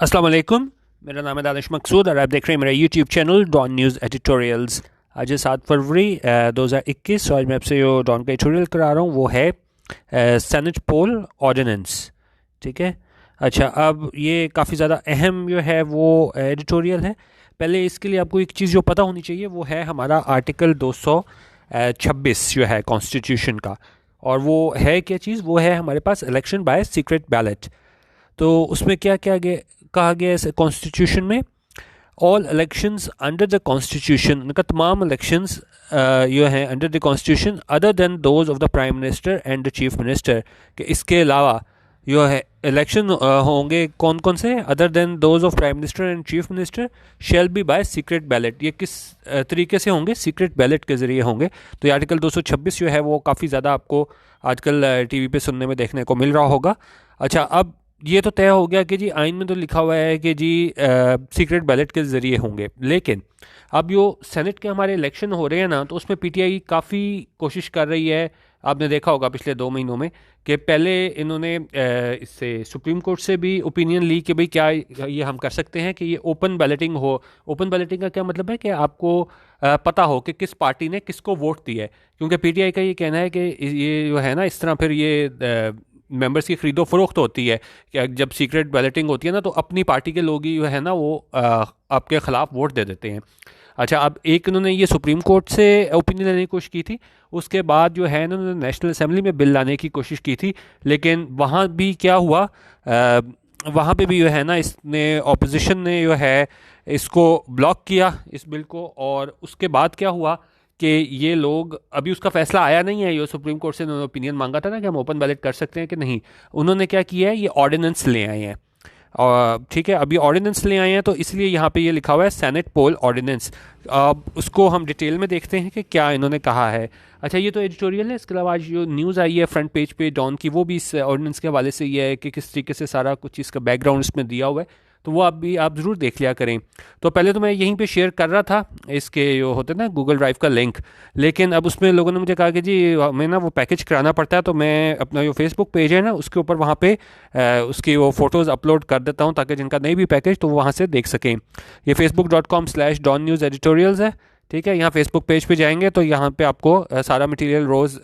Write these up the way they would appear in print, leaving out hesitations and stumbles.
अस्सलाम वालेकुम। मेरा नाम है दानिश मकसूद और आप देख रहे हैं मेरा YouTube channel Dawn news editorials. आज है 7 फरवरी 2021 और मैं आपसे जो डॉन का एडिटोरियल करा रहा हूँ वो है सेनेट पोल ऑर्डिनेंस। ठीक है, अच्छा, अब ये काफ़ी ज़्यादा अहम जो है वो एडिटोरियल है। पहले इसके लिए आपको एक चीज़ जो पता होनी चाहिए वो है हमारा आर्टिकल 226 जो है कॉन्स्टिट्यूशन का। और वो है क्या चीज़, वो है हमारे पास इलेक्शन बाय सीक्रेट बैलेट। तो उसमें क्या क्या कहा गया है कॉन्स्टिट्यूशन में, all elections under the constitution, उनका तमाम इलेक्शंस जो हैं under the constitution other than those of the prime minister and the chief minister, के इसके अलावा जो है इलेक्शन होंगे कौन कौन से, other than those of prime minister and chief minister, shall be by secret ballot. ये किस तरीके से होंगे, सीक्रेट बैलेट के ज़रिए होंगे। तो ये आर्टिकल 226 जो है वो काफ़ी ज़्यादा आपको आजकल टीवी पे सुनने में देखने को मिल रहा होगा। अच्छा, अब ये तो तय हो गया कि जी आइन में तो लिखा हुआ है कि जी सीक्रेट बैलेट के ज़रिए होंगे, लेकिन अब जो सेनेट के हमारे इलेक्शन हो रहे हैं ना, तो उसमें पीटीआई काफ़ी कोशिश कर रही है। आपने देखा होगा पिछले 2 महीनों में कि पहले इन्होंने इससे सुप्रीम कोर्ट से भी ओपिनियन ली कि भाई क्या ये हम कर सकते हैं कि ये ओपन बैलेटिंग हो। ओपन बैलेटिंग का क्या मतलब है कि आपको पता हो कि किस पार्टी ने किसको वोट दिया है, क्योंकि पीटीआई का ये कहना है कि ये जो है ना, इस तरह फिर ये मेंबर्स की खरीदो फरोख्त होती है कि जब सीक्रेट बैलेटिंग होती है ना, तो अपनी पार्टी के लोग ही जो है ना वो आपके ख़िलाफ़ वोट दे देते हैं। अच्छा, अब एक इन्होंने ये सुप्रीम कोर्ट से ओपिनियन लेने की कोशिश की थी, उसके बाद जो है इन्होंने नेशनल असेंबली में बिल लाने की कोशिश की थी, लेकिन वहाँ भी क्या हुआ, वहाँ पे भी जो है ना इसने ऑपोजिशन ने जो है इसको ब्लॉक किया इस बिल को। और उसके बाद क्या हुआ कि ये लोग, अभी उसका फैसला आया नहीं है, ये सुप्रीम कोर्ट से उन्होंने ओपिनियन मांगा था ना कि हम ओपन बैलेट कर सकते हैं कि नहीं। उन्होंने क्या किया है, ये ऑर्डिनेंस ले आए हैं। और ठीक है, अभी ऑर्डिनेंस ले आए हैं तो इसलिए यहाँ पे ये लिखा हुआ है सेनेट पोल ऑर्डिनेंस। अब उसको हम डिटेल में देखते हैं कि क्या इन्होंने कहा है। अच्छा, ये तो एडिटोरियल है। इसके अलावा आज जो न्यूज़ आई है फ्रंट पेज पे डॉन की, वो भी इस ऑर्डिनेंस के हवाले से ये है कि किस तरीके से सारा कुछ इसका बैकग्राउंड इसमें दिया हुआ है। तो वो आप ज़रूर देख लिया करें। तो पहले तो मैं यहीं पे शेयर कर रहा था इसके जो होते हैं ना गूगल ड्राइव का लिंक, लेकिन अब उसमें लोगों ने मुझे कहा कि जी हमें ना वो पैकेज कराना पड़ता है, तो मैं अपना जो फेसबुक पेज है ना उसके ऊपर वहाँ पे उसकी वो फ़ोटोज़ अपलोड कर देता हूँ ताकि जिनका नहीं भी पैकेज तो वो वहाँ से देख सकें। ये facebook.com/डॉन न्यूज़ एडिटोरियल्स है। ठीक है, यहाँ फेसबुक पेज पे जाएंगे तो यहाँ पे आपको सारा मटेरियल रोज़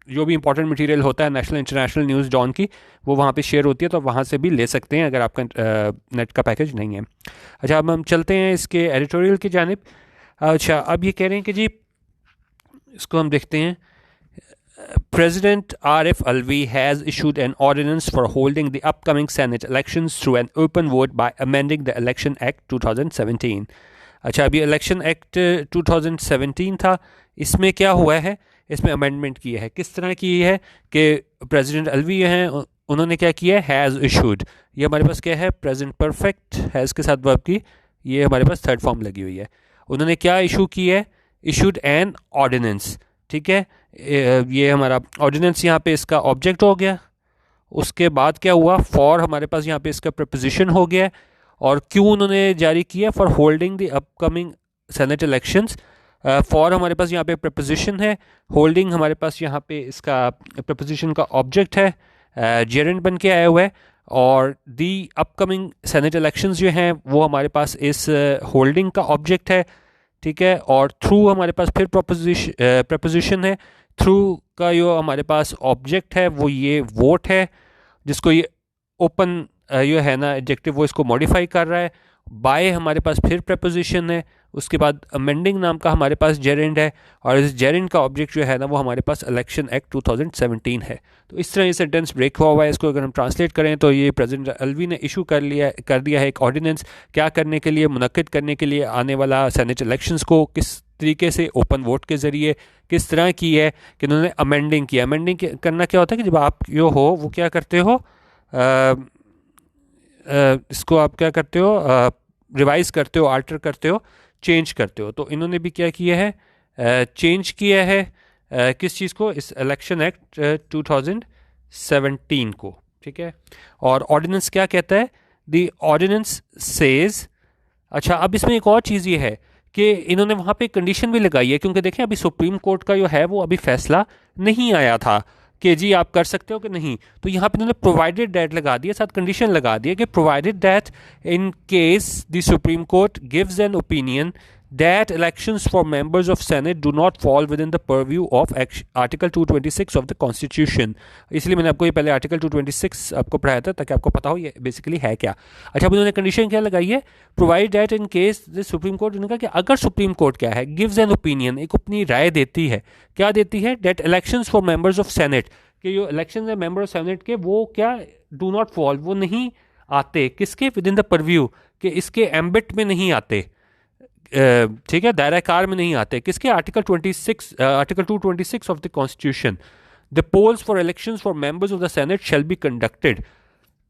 जो भी इंपॉर्टेंट मटेरियल होता है नेशनल इंटरनेशनल न्यूज़ डॉन की, वो वहाँ पे शेयर होती है, तो वहाँ से भी ले सकते हैं अगर आपका नेट का पैकेज नहीं है। अच्छा, अब हम चलते हैं इसके एडिटोरियल की जानिब। अच्छा, अब ये कह रहे हैं कि जी इसको हम देखते हैं। President Arif Alvi has issued an ordinance for holding the upcoming Senate elections through an open vote by amending the Election Act 2017। अच्छा, अभी इलेक्शन एक्ट 2017 था, इसमें क्या हुआ है, इसमें अमेंडमेंट की है। किस तरह की है कि प्रेसिडेंट अलवी हैं, उन्होंने क्या किया है, हैज़ इशूड। ये हमारे पास क्या है, प्रेजेंट परफेक्ट हैज़ के साथ वर्ब की, ये हमारे पास थर्ड फॉर्म लगी हुई है। उन्होंने क्या इशू की है, इशूड एन ऑर्डिनेंस। ठीक है, ये हमारा ऑर्डिनेंस यहाँ पे इसका ऑब्जेक्ट हो गया। उसके बाद क्या हुआ, फॉर हमारे पास यहाँ पे इसका प्रपोजिशन हो गया। और क्यों उन्होंने जारी किया, for holding the upcoming senate elections. For हमारे पास यहाँ पे प्रपोजिशन है, होल्डिंग हमारे पास यहाँ पे इसका प्रपोजिशन का ऑब्जेक्ट है, जेरेंट बन के आया हुआ है। और दी अपकमिंग सेनेट इलेक्शंस जो हैं वो हमारे पास इस होल्डिंग का ऑब्जेक्ट है। ठीक है, और थ्रू हमारे पास फिर प्रपोजिशन है। थ्रू का जो हमारे पास ऑब्जेक्ट है वो ये वोट है, जिसको ये ओपन जो है ना एडजेक्टिव वो इसको मॉडिफाई कर रहा है। बाय हमारे पास फिर प्रपोजिशन है, उसके बाद अमेंडिंग नाम का हमारे पास जेरेंड है, और इस जेरेंड का ऑब्जेक्ट जो है ना वो हमारे पास इलेक्शन एक्ट 2017 है। तो इस तरह ये सेंटेंस ब्रेक हुआ हुआ है। इसको अगर हम ट्रांसलेट करें तो ये प्रेसिडेंट अलवी ने इशू कर दिया है एक ऑर्डिनेंस, क्या करने के लिए, मुनक्किद करने के लिए आने वाला सेनेट इलेक्शंस को किस तरीके से ओपन वोट के ज़रिए किस तरह की है कि उन्होंने अमेंडिंग किया। अमेंडिंग करना क्या होता है कि जब आप जो हो वो क्या करते हो, इसको आप क्या करते हो, रिवाइज करते हो, आल्टर करते हो, चेंज करते हो। तो इन्होंने भी क्या किया है, चेंज किया है किस चीज़ को, इस इलेक्शन एक्ट 2017 को। ठीक है, और ऑर्डिनेंस क्या कहता है, द ऑर्डिनेंस सेज। अच्छा, अब इसमें एक और चीज़ ये है कि इन्होंने वहाँ पे कंडीशन भी लगाई है, क्योंकि देखें अभी सुप्रीम कोर्ट का जो है वो अभी फैसला नहीं आया था। कि जी आप कर सकते हो कि नहीं। तो यहाँ पे उन्होंने प्रोवाइडेड दैट लगा दिया, साथ कंडीशन लगा दिया कि provided that in case the supreme court gives an opinion that elections for members of Senate do not fall within the purview of Article 226 of the Constitution। इसलिए मैंने आपको ये पहले आर्टिकल 226 आपको पढ़ाया था ताकि आपको पता हो ये बेसिकली है क्या। अच्छा, अब उन्होंने कंडीशन क्या लगाई है, provide that in case the supreme court, उन्होंने कहा कि अगर सुप्रीम कोर्ट क्या है, गिव्स एन ओपिनियन, एक अपनी राय देती है, क्या देती है, that elections for members of senate, कि जो इलेक्शन है मेंबर ऑफ सेनेट के वो क्या डू नॉट फॉल, वो नहीं आते किसके, विद इन द परव्यू, कि इसके एम्बिट में नहीं आते, ठीक है, दायरा कार में नहीं आते किसके, article 226 of the constitution. The polls for elections for members of the Senate shall be conducted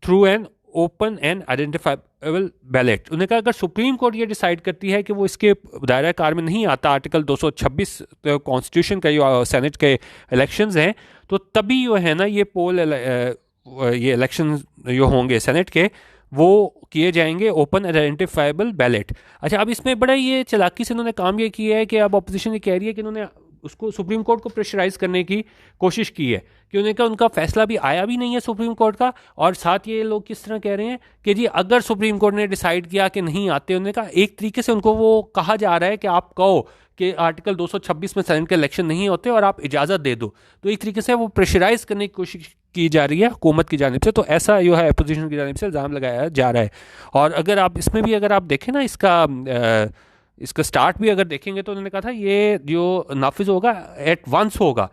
through an open and identifiable ballot. उन्होंने कहा अगर सुप्रीम कोर्ट ये डिसाइड करती है कि वो इसके दायरा कार में नहीं आता, आर्टिकल 226 कॉन्स्टिट्यूशन का जो सेनेट के इलेक्शंस हैं, तो तभी जो है ना ये पोल ये इलेक्शन जो होंगे सेनेट के वो किए जाएंगे ओपन आइडेंटिफाइबल बैलेट। अच्छा, अब इसमें बड़ा ये चालाकी से इन्होंने काम ये किया है कि अब ऑपोजिशन ये कह रही है कि इन्होंने उसको सुप्रीम कोर्ट को प्रेशराइज करने की कोशिश की है, कि उन्होंने कहा उनका फैसला भी आया भी नहीं है सुप्रीम कोर्ट का, और साथ ये लोग किस तरह कह रहे हैं कि जी अगर सुप्रीम कोर्ट ने डिसाइड किया कि नहीं आते, उन्होंने कहा एक तरीके से उनको वो कहा जा रहा है कि आप कहो कि आर्टिकल 226 में सेनेट के इलेक्शन नहीं होते और आप इजाज़त दे दो, तो एक तरीके से वो प्रेशराइज करने की कोशिश की जा रही है हुकूमत की जानिब से। तो ऐसा जो है अपोजिशन की जानिब से इल्ज़ाम लगाया जा रहा है। और अगर आप इसमें भी अगर आप देखें ना इसका स्टार्ट भी अगर देखेंगे तो उन्होंने कहा था ये जो नाफिज होगा एट वंस होगा।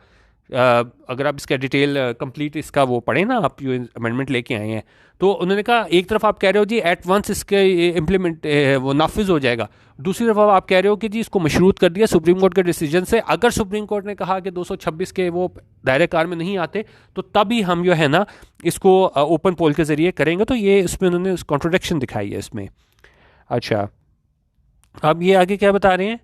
अगर आप इसका डिटेल कंप्लीट इसका वो पढ़ें ना, आप जो अमेंडमेंट लेके आए हैं, तो उन्होंने कहा एक तरफ आप कह रहे हो जी एट वंस इसके इम्प्लीमेंट वो नाफिज हो जाएगा, दूसरी तरफ आप कह रहे हो कि जी इसको मशरूत कर दिया सुप्रीम कोर्ट के डिसीजन से, अगर सुप्रीम कोर्ट ने कहा कि 226 के वो दायरे कार में नहीं आते तो तभी हम जो है ना इसको ओपन पोल के ज़रिए करेंगे। तो ये इसमें उन्होंने कॉन्ट्रोडिक्शन दिखाई है इसमें। अच्छा, अब ये आगे क्या बता रहे हैं,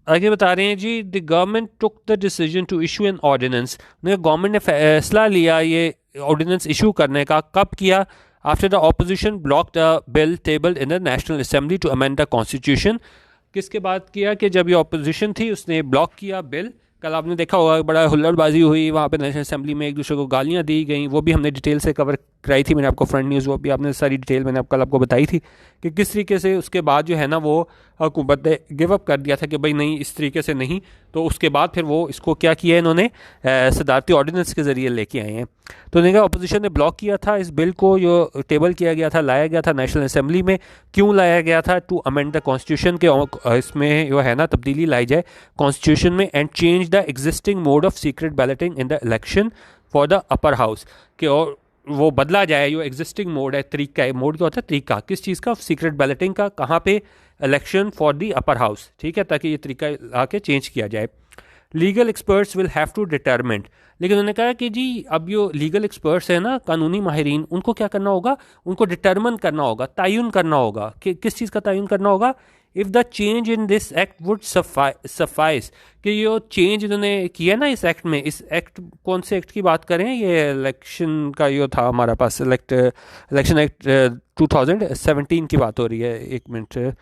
आगे बता रहे हैं जी the government took the decision to issue an ordinance. Government ने फैसला लिया ये ऑर्डिनेंस इशू करने का, कब किया, after the opposition block the bill tabled in the National Assembly to amend the constitution. किसके बाद किया कि जब ये ऑपोजिशन थी उसने ब्लॉक किया बिल। कल आपने देखा होगा बड़ा हुल्लड़बाजी हुई वहाँ पे नेशनल असेंबली में, एक दूसरे को गालियाँ दी गई, वो भी हमने डिटेल से कवर कराई थी, मैंने आपको फ्रंट न्यूज़ वो भी आपने सारी डिटेल मैंने कल आपको बताई थी कि किस तरीके से उसके बाद जो है ना वो हुकूमत ने गिव अप कर दिया था कि भाई नहीं इस तरीके से नहीं। तो उसके बाद फिर वो इसको क्या किया इन्होंने सदारती ऑर्डिनेंस के ज़रिए लेके आए हैं। तो उन्होंने कहा अपोजिशन ने ब्लॉक किया था इस बिल को, जो टेबल किया गया था, लाया गया था नेशनल असेंबली में। क्यों लाया गया था, टू अमेंड द कॉन्स्टिट्यूशन के इसमें जो है ना तब्दीली लाई जाए कॉन्स्टिट्यूशन में, and change the existing mode of secret balloting in the election for the upper house, के और वो बदला जाए जो एग्जिस्टिंग मोड है, तरीका, मोड क्या होता है तरीका, किस चीज़ का, सीक्रेट बैलेटिंग का, कहाँ पे, election for the upper house, ठीक है, ताकि ये तरीका आके चेंज किया जाए। Legal experts will have to determine, लेकिन उन्होंने कहा कि जी अब जो लीगल एक्सपर्ट्स हैं ना, कानूनी माहिरीन, उनको क्या करना होगा, उनको डिटरमिन करना होगा, तयन करना होगा कि किस चीज़ का तयन करना होगा, if the change in this act would suffice, कि ये चेंज इन्होंने किया ना इस एक्ट में, इस एक्ट कौन से एक्ट की बात करें, ये इलेक्शन का ये था हमारा पास इलेक्शन एक्ट 2017 की बात हो रही है। एक मिनट,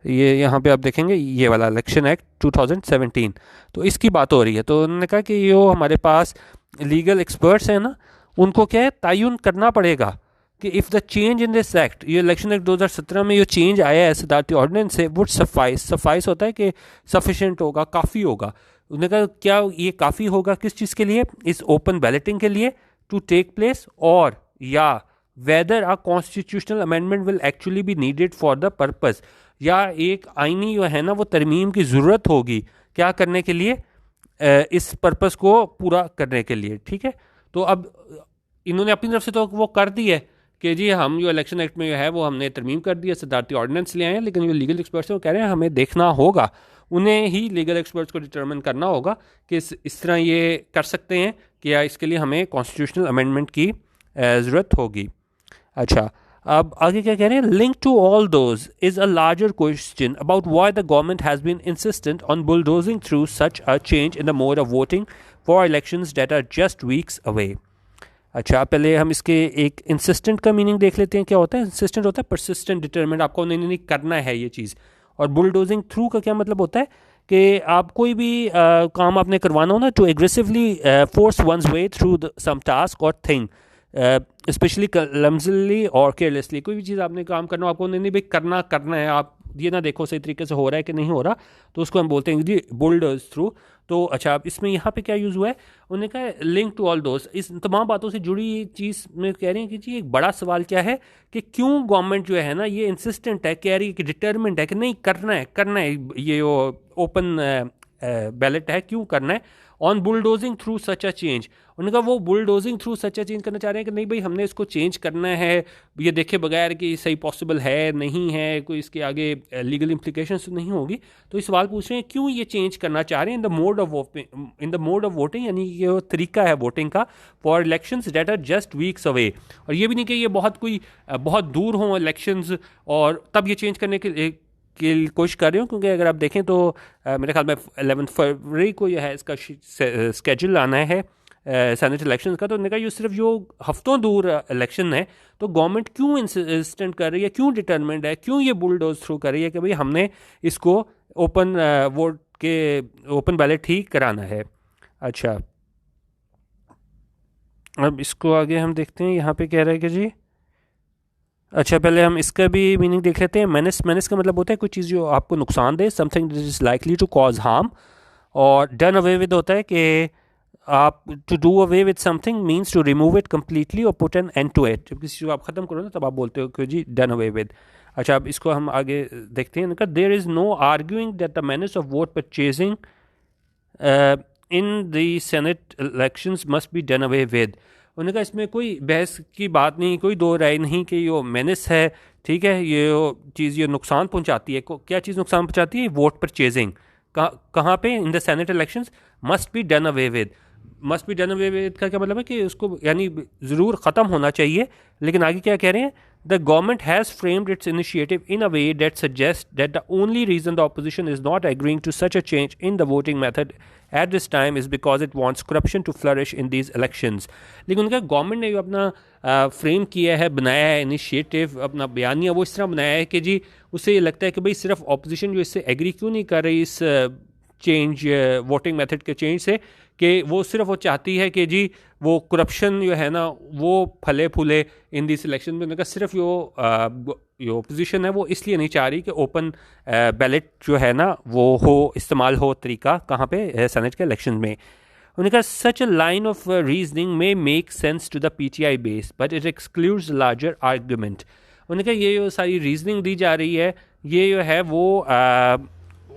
ये यहाँ पे आप देखेंगे ये वाला इलेक्शन एक्ट 2017, तो इसकी बात हो रही है। तो उन्होंने कहा कि जो हमारे पास लीगल एक्सपर्ट्स हैं ना, उनको क्या है तयन करना पड़ेगा कि if the change in this act, ये इलेक्शन एक्ट 2017 में जो चेंज आया है सदारती ऑर्डिनेंस से, वुड सफाइस होता है कि सफिशेंट होगा, काफ़ी होगा। उन्होंने कहा क्या ये काफ़ी होगा, किस चीज़ के लिए, इस ओपन बैलेटिंग के लिए, टू टेक प्लेस, और या weather a constitutional amendment will actually be needed for the purpose, या एक आईनी जो है ना वो तरमीम की ज़रूरत होगी क्या करने के लिए, इस पर्पज़ को पूरा करने के लिए, ठीक है। तो अब इन्होंने अपनी तरफ से तो वो कर दी है कि जी हम जो इलेक्शन एक्ट में जो है वो हमने तरमीम कर दी है, सदारती ऑर्डिनेंस ले आए हैं, लेकिन जो लीगल एक्सपर्ट्स हैं वो कह रहे हैं हमें देखना होगा, उन्हें ही लीगल एक्सपर्ट्स को डिटरमिन करना होगा कि इस तरह ये कर सकते हैं कि या इसके लिए हमें कॉन्स्टिट्यूशनल अमेंडमेंट की ज़रूरत होगी। अच्छा, अब आगे क्या कह रहे हैं, link to all those is a larger question about why the government has been insistent on bulldozing through such a change in the mode of voting for elections that are just weeks away. अच्छा, पहले हम इसके एक insistent का meaning देख लेते हैं क्या होता है। इंसिस्टेंट होता है परसिस्टेंट, डिटरमिनेंट, आपको नहीं करना है ये चीज़। और बुलडोजिंग थ्रू का क्या मतलब होता है कि आप कोई भी काम आपने करवाना हो ना, to aggressively force one's way through some task or thing, especially clumsily or carelessly. कोई भी चीज़ आपने काम करना हो, आपको नहीं भाई करना है, आप ये ना देखो सही तरीके से हो रहा है कि नहीं हो रहा, तो उसको हम बोलते हैं जी बुलडोज थ्रू। तो अच्छा, अब इसमें यहाँ पे क्या यूज़ हुआ है, उन्होंने कहा लिंक टू ऑल दोस्त, इस तमाम बातों से जुड़ी ये चीज़ में कह रहे हैं कि जी एक बड़ा सवाल क्या है कि क्यों गवर्नमेंट जो है ना ये इंसिस्टेंट है, कह रही है कि डिटर्मिनेंट है कि नहीं करना है ये ओपन बैलेट है, क्यों करना है, on bulldozing through such a change. उन्होंने कहा वो bulldozing through such a change करना चाह रहे हैं कि नहीं भाई हमने इसको चेंज करना है, ये देखे बगैर कि सही पॉसिबल है नहीं है, कोई इसके आगे लीगल इम्प्लीकेशंस तो नहीं होगी। तो ये सवाल पूछ रहे हैं क्यों ये चेंज करना चाह रहे हैं in the mode of voting, यानी ये वो तरीका है वोटिंग का, for elections that are just weeks away. और ये भी नहीं कि ये बहुत दूर हों इलेक्शंस और तब ये चेंज करने की कोशिश कर रही हूँ, क्योंकि अगर आप देखें तो मेरे ख्याल में 11 फरवरी को यह है इसका स्केड्यूल आना है सेनेट इलेक्शन का। तो उन्होंने कहा ये सिर्फ जो हफ्तों दूर इलेक्शन है, तो गवर्नमेंट क्यों इंसिस्टेंट कर रही है, क्यों डिटर्मेंट है, क्यों ये बुलडोज थ्रू कर रही है कि भाई हमने इसको ओपन वोट के ओपन बैलेट ही कराना है। अच्छा, अब इसको आगे हम देखते हैं, यहाँ पे कह रहा है कि जी अच्छा पहले हम इसका भी मीनिंग देख लेते हैं। मेनेस का मतलब होता है कोई चीज़ जो आपको नुकसान दे, something that is likely to cause harm. और डन अवे विद होता है कि आप to do away with something means to remove it completely और put an end to it. जब किसी चीज़ को आप ख़त्म करो ना तब आप बोलते हो कि जी डन अवे विद। अच्छा, अब इसको हम आगे देखते हैं। There is no arguing that the menace of vote purchasing in the Senate elections must be done away with. उन्होंने कहा इसमें कोई बहस की बात नहीं, कोई दो राय नहीं कि ये मेनिस है, ठीक है, ये चीज़ ये नुकसान पहुंचाती है। क्या चीज़ नुकसान पहुंचाती है? Vote purchasing. कहाँ पे? इन the Senate elections must be done away with. Must be done away with का क्या मतलब है कि उसको यानी ज़रूर ख़त्म होना चाहिए। लेकिन आगे क्या कह रहे हैं? The government has framed its initiative in a way that suggests that the only reason the opposition is not agreeing to such a change in the voting method at this time is because it wants corruption to flourish in these elections. लेकिन उनका government ने जो अपना frame किया है, बनाया है initiative, अपना बयानिया वो इस तरह बनाया है कि जी उसे ये लगता है कि भाई सिर्फ ऑपोजिशन जो इससे एग्री क्यों नहीं कर रही इस चेंज वोटिंग मेथड के चेंज से, कि वो सिर्फ वो चाहती है कि जी वो करप्शन जो है ना वो फले फूले इन दिस इलेक्शन में। उनका सिर्फ जो ओपोजिशन है वो इसलिए नहीं चाह रही कि ओपन बैलेट जो है ना वो हो, इस्तेमाल हो तरीका कहाँ पे? सेनेट के इलेक्शन में। उन्होंने कहा such a line of reasoning may make sense to the PTI base but it excludes larger argument. उन्होंने कहा ये जो सारी रीजनिंग दी जा रही है ये जो है वो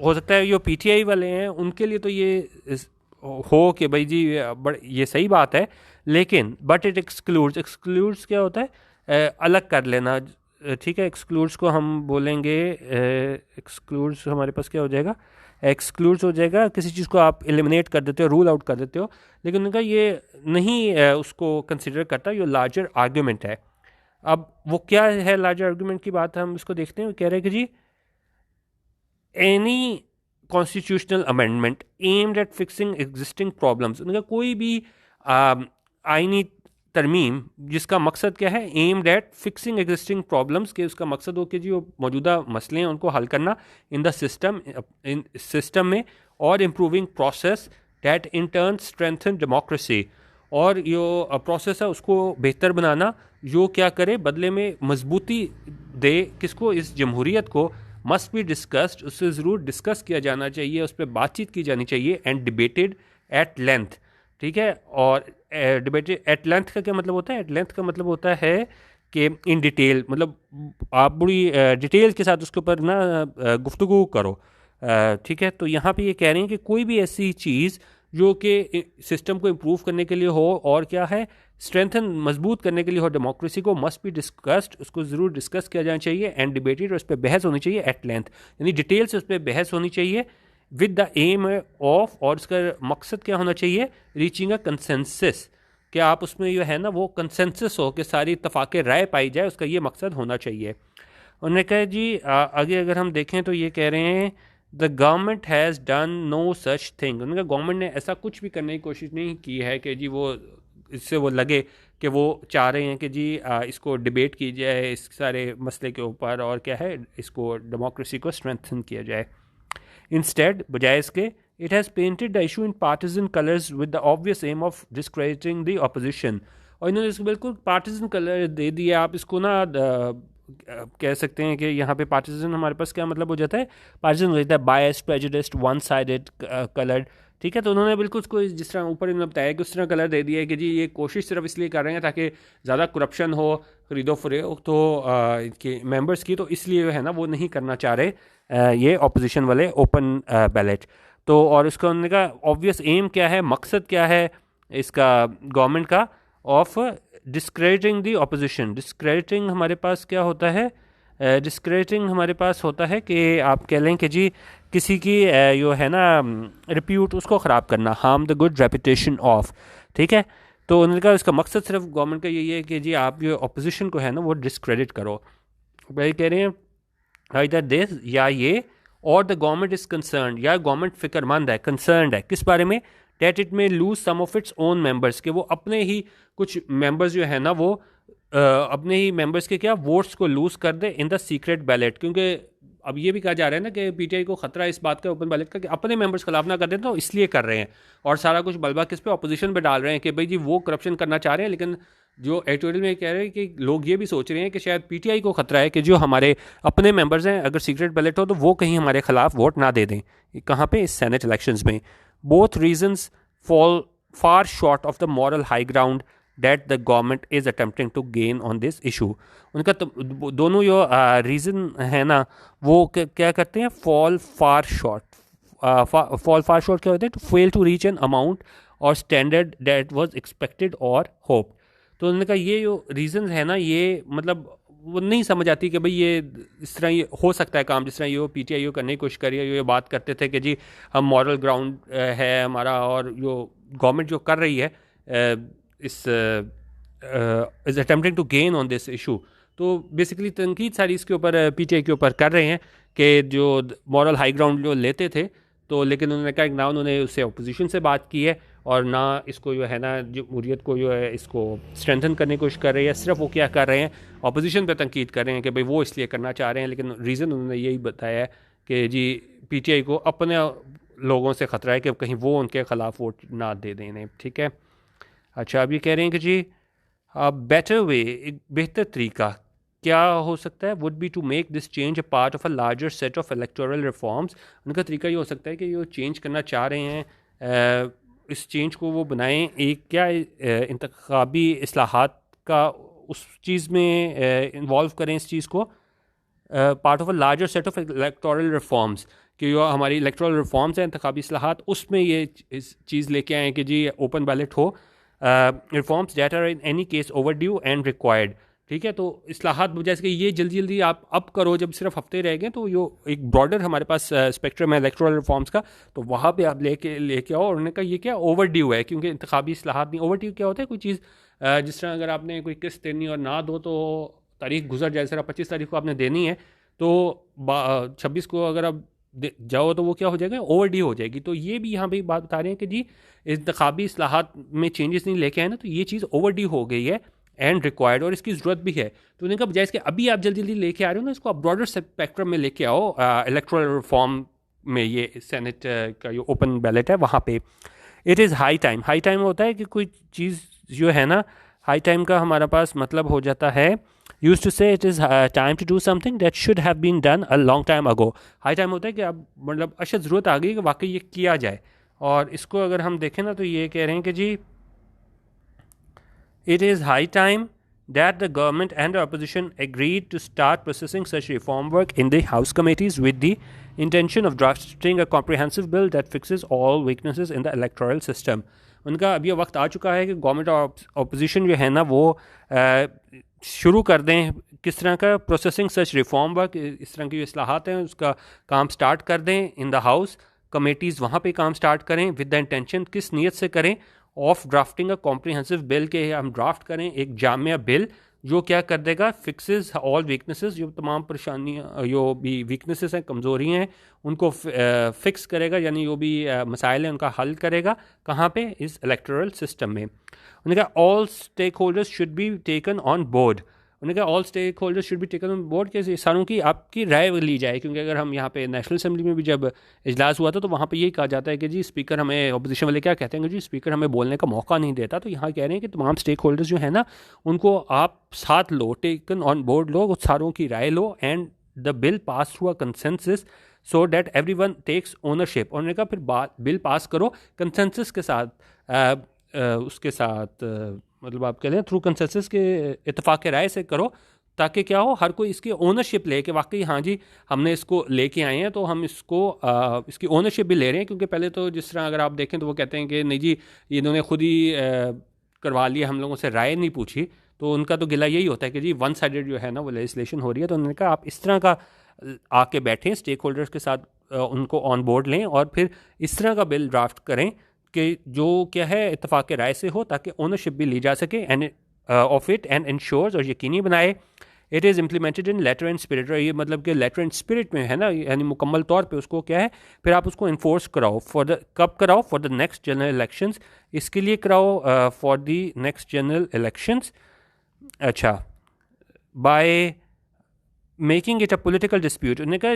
हो सकता है जो पीटीआई वाले हैं उनके लिए तो ये हो कि भाई जी ये सही बात है, लेकिन बट इट एक्सक्लूड्स क्या होता है? अलग कर लेना, ठीक है। एक्सक्लूड्स को हम बोलेंगे एक्सक्लूड्स हमारे पास क्या हो जाएगा? एक्सक्लूड्स हो जाएगा किसी चीज़ को आप एलिमिनेट कर देते हो, रूल आउट कर देते हो। लेकिन उनका ये नहीं उसको कंसिडर करता, ये लार्जर आर्ग्यूमेंट है। अब वो क्या है लार्जर आर्ग्यूमेंट की बात हम इसको देखते हैं। कह रहे हैं कि जी any constitutional amendment aimed at fixing existing problems. उनका कोई भी आईनी तरमीम जिसका मकसद क्या है? Aimed at fixing existing problems, के उसका मकसद हो कि जी वो मौजूदा मसले हैं उनको हल करना इन द सिस्टम में, और improving process that in turn strengthen democracy, और जो प्रोसेस है उसको बेहतर बनाना जो क्या करे बदले में मजबूती दे किसको? इस जमहूरियत को। मस्ट बी डिस्कस्ड, उससे ज़रूर डिस्कस किया जाना चाहिए, उस पर बातचीत की जानी चाहिए। एंड डिबेटेड एट लेंथ, ठीक है। और डिबेटेड एट लेंथ का क्या मतलब होता है? एट लेंथ का मतलब होता है कि इन डिटेल, मतलब आप बड़ी डिटेल के साथ उसके ऊपर ना गुफ्तगू करो, ठीक है। तो यहाँ पे ये कह रहे हैं कि कोई भी ऐसी चीज़ जो कि सिस्टम को इम्प्रूव करने के लिए हो और क्या है स्ट्रेंथन मजबूत करने के लिए हो डेमोक्रेसी को, मस्ट बी डिस्कस्ड, उसको ज़रूर डिस्कस किया जाना चाहिए। एंड डिबेटेड, उस पर बहस होनी चाहिए एट लेंथ, यानी डिटेल से उस पर बहस होनी चाहिए। विद द एम ऑफ, और उसका मकसद क्या होना चाहिए? रीचिंग अ कंसेंसस, कि आप उसमें जो है ना वो कंसेंसस हो कि सारी इत्तफाक राय पाई जाए, उसका ये मकसद होना चाहिए। उन्होंने कहा जी आगे अगर हम देखें तो ये कह रहे हैं the government has done no such thing. उन्होंने कहा गवर्नमेंट ने ऐसा कुछ भी करने की कोशिश नहीं की है कि जी वो इससे वो लगे कि वो चाह रहे हैं कि जी इसको डिबेट की जाए इस सारे मसले के ऊपर, और क्या है इसको डेमोक्रेसी को स्ट्रेंथन किया जाए। इंस्टेड बजाय इसके it has painted the issue in partisan colours with the obvious aim of discrediting the opposition. और इन्होंने इसको बिल्कुल पार्टिजन कलर दे दिया। आप इसको ना कह सकते हैं कि यहाँ पे पार्टिजन हमारे पास क्या मतलब हो जाता है, पार्टिजन हो जाता है biased, prejudiced, one sided, coloured. ठीक है, तो उन्होंने बिल्कुल उसको जिस तरह ऊपर इन्होंने बताया कि उस तरह कलर दे दिया है कि जी ये कोशिश सिर्फ इसलिए कर रहे हैं ताकि ज़्यादा करप्शन हो, खरीदो फरोख्त तो इनके मेंबर्स की, तो इसलिए है ना वो नहीं करना चाह रहे ये अपोजिशन वाले ओपन बैलेट। तो और इसका उन्होंने कहा ऑब्वियस एम क्या है, मकसद क्या है इसका गवर्नमेंट का, of discrediting the opposition. Discrediting हमारे पास क्या होता है, डिस्क्रेडिटिंग हमारे पास होता है कि आप कह लें कि जी किसी की जो है ना रिप्यूट उसको ख़राब करना, harm the good reputation of. ठीक है, तो उन्होंने कहा इसका मकसद सिर्फ गवर्नमेंट का यही है कि जी आप जो अपोजिशन को है ना वो डिस्क्रेडिट करो। भाई कह रहे हैं इधर दिस या ये, और द गवर्नमेंट इज़ कंसर्न, या गवर्नमेंट फिक्रमंद है, कंसर्न है किस बारे में, that it may lose some of its own members, के वो अपने ही कुछ मेंबर्स जो है ना वो अपने ही मेंबर्स के क्या वोट्स को लूज कर दे इन द सीक्रेट बैलेट। क्योंकि अब ये भी कहा जा रहा है ना कि पीटीआई को खतरा है इस बात का ओपन बैलेट का कि अपने मेंबर्स खिलाफ ना कर दें, तो इसलिए कर रहे हैं। और सारा कुछ बलबा किस पे, अपोजिशन पे डाल रहे हैं कि भाई जी वो करप्शन करना चाह रहे हैं। लेकिन जो एडिटोरियल में कह रहे हैं कि लोग ये भी सोच रहे हैं कि शायद पीटीआई को खतरा है कि जो हमारे अपने मेंबर्स हैं अगर सीक्रेट बैलेट हो तो वो कहीं हमारे खिलाफ वोट ना दे दें। कहाँ पे, इस सेनेट इलेक्शंस में। Both reasons fall far short of the moral high ground that the government is attempting to gain on this issue। उनका तो दोनों जो रीज़न है ना वो क्या करते हैं, fall far short। fall far short क्या होता है, to fail to reach an amount or standard that was expected or hoped। तो उन्होंने कहा ये जो रीज़न है ना ये मतलब वो नहीं समझ आती कि भाई ये इस तरह ये हो सकता है काम जिस तरह ये पीटीआई करने की कोशिश करी है। ये बात करते थे कि जी हम मॉरल ग्राउंड है हमारा, और जो गवर्नमेंट जो कर रही है is attempting to gain on this issue. तो बेसिकली तनकीद सारी इसके ऊपर पीटीआई के ऊपर कर रहे हैं कि जो मॉरल हाई ग्राउंड जो लेते थे, तो लेकिन उन्होंने कहा ना उन्होंने उससे अपोजिशन से बात की है और ना इसको जो है ना जमहूरियत को जो है इसको स्ट्रेंथन करने की कोशिश कर रही है। सिर्फ वो क्या कर रहे हैं, अपोजिशन पे तनकीद कर रहे हैं कि भाई वो इसलिए करना चाह रहे हैं। लेकिन रीज़न उन्होंने यही बताया है कि जी पीटीआई को अपने लोगों से ख़तरा है कि कहीं वो उनके ख़िलाफ़ वोट ना दे दें। ठीक है, अच्छा अब ये कह रहे हैं कि जी बेटर वे, एक बेहतर तरीका क्या हो सकता है, would be to make this change a part of a larger set of electoral reforms. उनका तरीका ये हो सकता है कि ये चेंज करना चाह रहे हैं, इस चेंज को वो बनाएं एक क्या इंतखाबी इस्लाहात का उस चीज़ में इन्वॉल्व करें इस चीज़ को, part of a larger set of electoral reforms, कि जो हमारी इलेक्टोरल रिफॉर्म्स हैं इंतखाबी इस्लाहात उसमें ये इस चीज़ लेके आएँ कि जी ओपन बैलेट हो, reforms that are in any case overdue and required. ठीक है, तो इस्लाहात जैसे कि ये जल्दी जल्दी आप अब करो, जब सिर्फ हफ्ते रह गए, तो यो एक ब्रॉडर हमारे पास स्पेक्ट्रम है इलेक्टोरल रिफॉर्म्स का, तो वहाँ पे आप लेके आओ। और उन्होंने कहा ये क्या ओवर ड्यू है, क्योंकि इंतखाबी इस्लाहात नहीं, ओवर ड्यू क्या होता है, कोई चीज़ जिस तरह अगर आपने कोई किस्त देनी और ना दो तो तारीख गुजर जाए, सिर्फ 25 तारीख को आपने देनी है तो 26 को अगर आप जाओ तो वो क्या हो जाएगा, ओवर ड्यू हो जाएगी। तो ये भी यहाँ पे बात बता रहे हैं कि जी इंतखाबी इस्लाहात में चेंजेस नहीं लेके आए ना, तो ये चीज़ ओवर ड्यू हो गई है एंड रिक्वायर्ड, और इसकी ज़रूरत भी है। तो उन्होंने कहा बजाय इसके अभी आप जल्दी जल्दी लेके आ रहे हो ना, इसको आप ब्रॉडर स्पेक्ट्रम में लेके आओ, इलेक्टोरल रिफॉर्म में, ये सेनेट का जो ओपन बैलेट है वहाँ पे। It is high time, high time होता है कि कोई चीज़ जो है ना, हाई टाइम का हमारा पास मतलब हो जाता है, use to say it is time to do something that should have been done a long time ago. High time होता है कि अब मतलब अच्छा ज़रूरत आ गई कि वाकई ये किया जाए। और इसको अगर हम देखें ना तो ये कह रहे हैं कि जी it is high time that the government and the opposition agreed to start processing such reform work in the House committees with the intention of drafting a comprehensive bill that fixes all weaknesses in the electoral system। उनका अब ये वक्त आ चुका है कि government और opposition जो है ना वो शुरू कर दें किस तरह का प्रोसेसिंग सच रिफॉर्म वर्क, इस तरह की जो इस्लाहात हैं उसका काम स्टार्ट कर दें इन द हाउस कमेटीज़, वहाँ पे काम स्टार्ट करें विद द इंटेंशन, किस नीयत से करें, of drafting a comprehensive bill, के हम ड्राफ्ट करें एक जामिया बिल जो क्या कर देगा, फिक्सेस ऑल वीकनेसेस, जो तमाम परेशानियाँ जो भी वीकनेसेस हैं, कमज़ोरी हैं, उनको फिक्स करेगा, यानी जो भी मसाइल हैं उनका हल करेगा। कहाँ पे, इस इलेक्टोरल सिस्टम में। उन्होंने कहा all stakeholders should be taken on board, उन्होंने कहा all stakeholders should be taken on board, के सारों की आपकी राय ली जाए, क्योंकि अगर हम यहाँ पे नेशनल असेंबली में भी जब इजलास हुआ था तो वहाँ पे यही कहा जाता है कि जी स्पीकर हमें, अपोजिशन वाले क्या कहते हैं कि जी स्पीकर हमें बोलने का मौका नहीं देता, तो यहाँ कह रहे हैं कि तमाम स्टेक होल्डर्स जो है ना उनको आप साथ लो, टेकन ऑन बोर्ड लो, उस सारों की राय लो, and the bill pass through a consensus so that every one takes ownership. उन्होंने कहा फिर बिल पास करो कंसेंसस के साथ, उसके साथ मतलब आप कह लें थ्रू कंसेंसस के इत्तेफाक राय से करो, ताकि क्या हो हर कोई इसकी ओनरशिप ले कि वाकई हाँ जी हमने इसको लेके आए हैं, तो हम इसको इसकी ओनरशिप भी ले रहे हैं। क्योंकि पहले तो जिस तरह अगर आप देखें तो वो कहते हैं कि नहीं जी इन्होंने खुद ही करवा लिया, हम लोगों से राय नहीं पूछी, तो उनका तो गिला यही होता है कि जी वन साइडेड जो है ना वो लेजिस्लेशन हो रही है। तो उन्होंने कहा आप इस तरह का आके बैठें, स्टेक होल्डर्स के साथ उनको ऑन बोर्ड लें और फिर इस तरह का बिल ड्राफ्ट करें कि जो क्या है इत्तेफाक राय से हो, ताकि ओनरशिप भी ली जा सके end of it and ensures, और यकीनी बनाए it is implemented in letter and spirit. ये मतलब कि लेटर एंड स्पिरिट में है ना, यानी मुकम्मल तौर पे उसको क्या है फिर आप उसको इन्फोर्स कराओ कब कराओ for the next general elections, इसके लिए कराओ for the next general elections. अच्छा, by making it a political dispute, उन्होंने कहा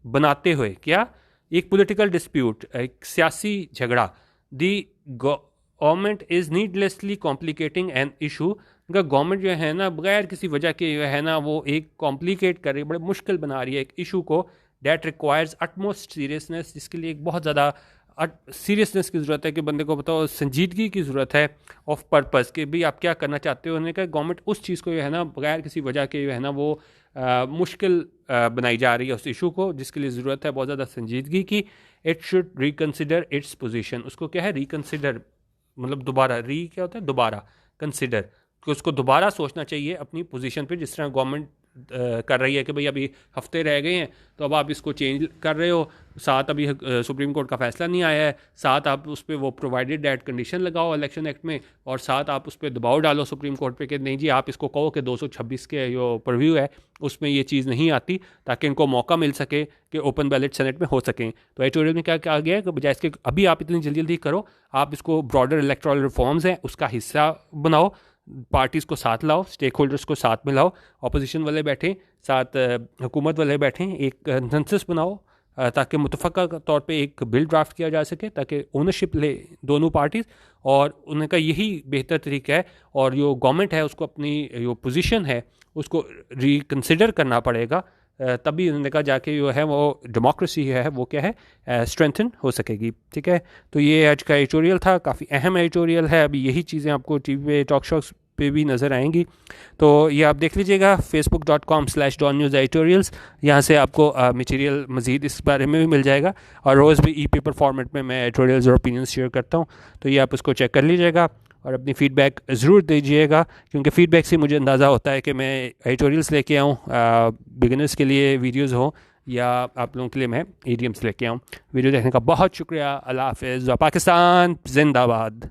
बनाते हुए क्या एक पोलिटिकल डिस्प्यूट, एक सियासी झगड़ा, the government is needlessly complicating an issue, government जो है ना बगैर किसी वजह के जो है ना वो एक कॉम्प्लिकेट कर रही है, बड़े मुश्किल बना रही है एक इशू को, डैट रिक्वायर्स अटमोस्ट सीरियसनेस, जिसके लिए एक बहुत ज़्यादा सीरियसनेस की ज़रूरत है कि बंदे को बताओ संजीदगी की ज़रूरत है ऑफ पर्पस कि भाई आप क्या करना चाहते हो। उन्होंने कहा गवर्नमेंट उस चीज़ को जो है ना बगैर किसी वजह के जो है ना वो मुश्किल बनाई जा रही है उस इशू को, जिसके लिए ज़रूरत है बहुत ज़्यादा संजीदगी की। It should reconsider its position, उसको क्या है रिकन्सिडर मतलब दोबारा, क्या होता है दोबारा, कंसिडर कि उसको दोबारा सोचना चाहिए अपनी पोजीशन पे, जिस तरह गवर्नमेंट कर रही है कि भाई अभी हफ्ते रह गए हैं तो अब आप इसको चेंज कर रहे हो, साथ अभी सुप्रीम कोर्ट का फैसला नहीं आया है, साथ आप उस पर वो प्रोवाइडेड डेट कंडीशन लगाओ इलेक्शन एक्ट में, और साथ आप उस पर दबाव डालो सुप्रीम कोर्ट पे कि नहीं जी आप इसको कहो कि 226 के जो परव्यू है उसमें ये चीज़ नहीं आती, ताकि इनको मौका मिल सके कि ओपन बैलेट सेनेट में हो सकें। तो एडिटोरियल में क्या कहा गया है कि बजाय इसके अभी आप इतनी जल्दी जल्दी करो, आप इसको ब्रॉडर इलेक्टोरल रिफॉर्म्स हैं उसका हिस्सा बनाओ, पार्टीज़ को साथ लाओ, स्टेक होल्डर्स को साथ में लाओ, अपोजिशन वाले बैठें साथ, हुकूमत वाले बैठें, एक कंसेंसस बनाओ ताकि मुतफ़क्का तौर पे एक बिल ड्राफ्ट किया जा सके ताकि ओनरशिप ले दोनों पार्टीज़, और उनका यही बेहतर तरीका है। और जो गवर्नमेंट है उसको अपनी जो पोजीशन है उसको रिकन्सिडर करना पड़ेगा, तभी उन्होंने कहा जाके जो है वो डेमोक्रेसी है वो क्या है स्ट्रेंथन हो सकेगी। ठीक है, तो ये आज का एडिटोरियल था, काफ़ी अहम एडिटोरियल है, अभी यही चीज़ें आपको टीवी पे टॉक शोज पे भी नज़र आएंगी, तो ये आप देख लीजिएगा facebook.com/donnews editorials, यहाँ से आपको मटेरियल मज़ीद इस बारे में भी मिल जाएगा, और रोज़ भी ई पेपर फॉर्मेट में मैं एडिटोरियल्स और ओपिनियंस शेयर करता हूँ, तो ये आप उसको चेक कर लीजिएगा और अपनी फ़ीडबैक ज़रूर दीजिएगा, क्योंकि फ़ीडबैक से मुझे अंदाज़ा होता है कि मैं एडिटोरियल्स लेके आऊँ बिगिनर्स के लिए वीडियोज़ हों या आप लोगों के लिए मैं ईडियम्स लेके आऊँ। वीडियो देखने का बहुत शुक्रिया, अल्लाह हाफ़िज़, पाकिस्तान जिंदाबाद।